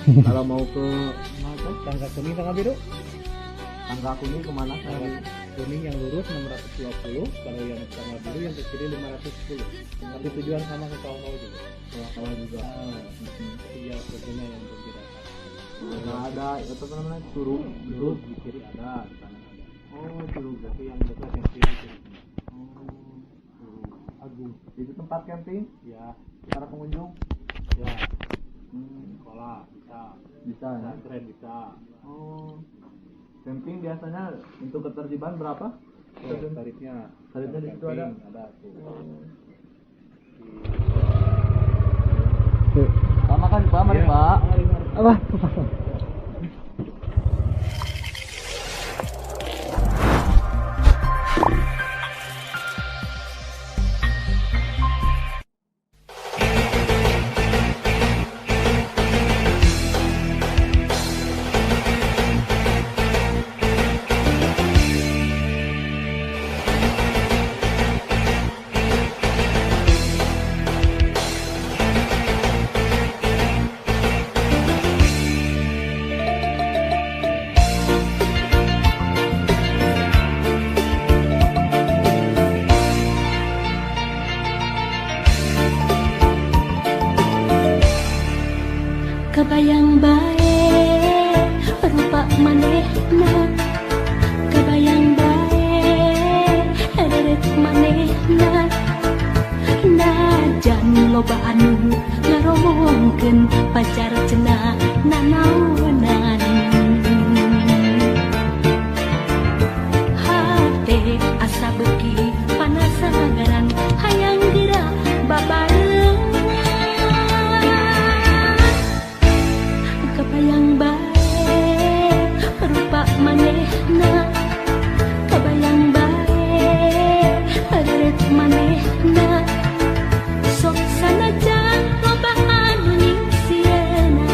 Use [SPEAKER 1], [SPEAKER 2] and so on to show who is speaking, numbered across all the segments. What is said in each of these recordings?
[SPEAKER 1] Kalau mau ke mana?
[SPEAKER 2] Tangga kuning, tangga biru.
[SPEAKER 1] Tangga kuning kemana?
[SPEAKER 2] Tangga kuning yang lurus 620, kalau yang tangga biru yang ke kiri 510. Tapi tujuan sama ke kawah juga.
[SPEAKER 1] Kawah juga.
[SPEAKER 2] Iya, tentunya yang berbeda.
[SPEAKER 1] Nah, ada apa namanya? Curug
[SPEAKER 2] Di kiri ada, di kanan ada.
[SPEAKER 1] Oh, curug.
[SPEAKER 2] Tapi yang dekat yang kiri.
[SPEAKER 1] Agung. Itu tempat camping
[SPEAKER 2] Ya,
[SPEAKER 1] para pengunjung.
[SPEAKER 2] ya. Sekolah bisa
[SPEAKER 1] Ya?
[SPEAKER 2] keren bisa.
[SPEAKER 1] Oh. Camping biasanya untuk ketertiban berapa?
[SPEAKER 2] Tarifnya
[SPEAKER 1] Tarifnya di situ ada?
[SPEAKER 2] Ada tuh.
[SPEAKER 1] Sama kan Pak, mari Pak.
[SPEAKER 2] Apa?
[SPEAKER 3] Kebayang bae rupa manehna, kebayang bae deret manehna, najan loba anu ngaromongkeun pacar cenah nanaonan. Hate asa beuki panasagaran hayang geura babareung. Kebayang bae rupa manehna, kebayang bae deret manehna, sok sanajan loba anu nyingsieuna.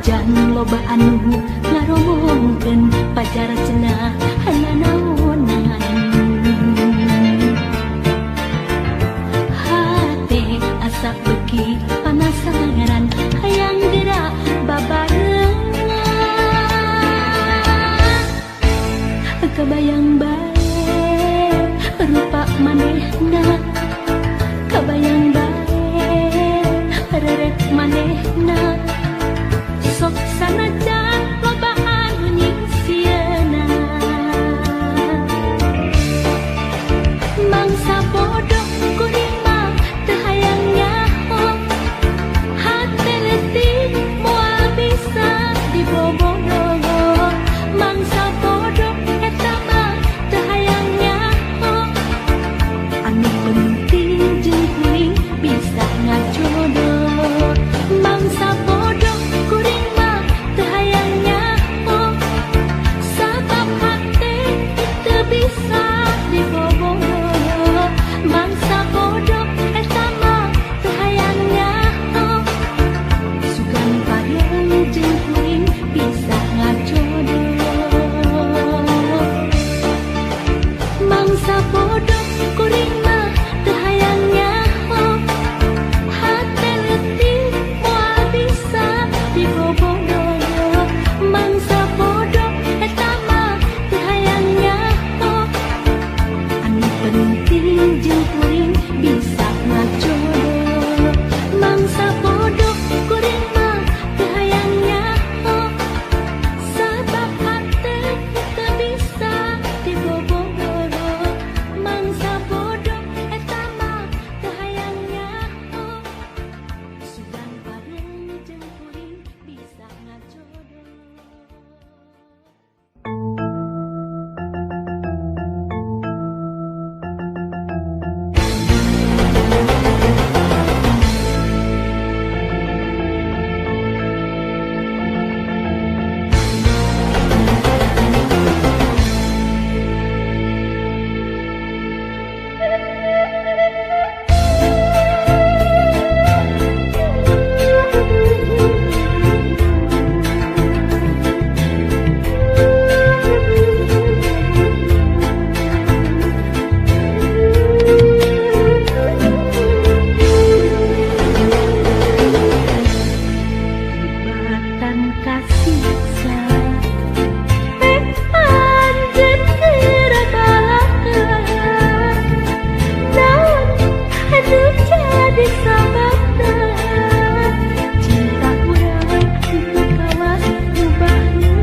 [SPEAKER 3] Sanajan loba anu ngaromongkeun pacar cenah nanaonan hate asa beki panasaran hayang geura babarengan kabayang bae rupa manehna kabayang bae rerek manehna sok sanajan loba anu nyingsiana mangsa bodoh kuring mah teu hayang nyaho hate leutik moal bisa dibobodoh mangsa bodoh eta mah teu hayang nyaho anu penting jeung kuring bisa ngajodoh mangsa bodoh kuring mah teu hayang nyaho sabab hate teu bisa dibobodoh mangsa bodoh eta mah teu hayang nyaho sugan padeung jeung kuring bisa ngajodoh mangsa bodoh kuring mah teu hayang nyaho hate leutik moal bisa dibobodoh mangsa bodoh eta mah teu hayang nyaho anu penting jeung kuring bisa ngajodoh mangsa bodoh kuring mah teu hayang nyaho sabab hate teu bisa dibobodoh mangsa bodoh eta mah teu hayang nyaho sugan padeung jeung kuring bisa ngajodoh. Ibatan kasih anjeun geura balakeun naon anu jadi sababna cinta urang teu kawas ubahna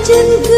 [SPEAKER 3] Waktu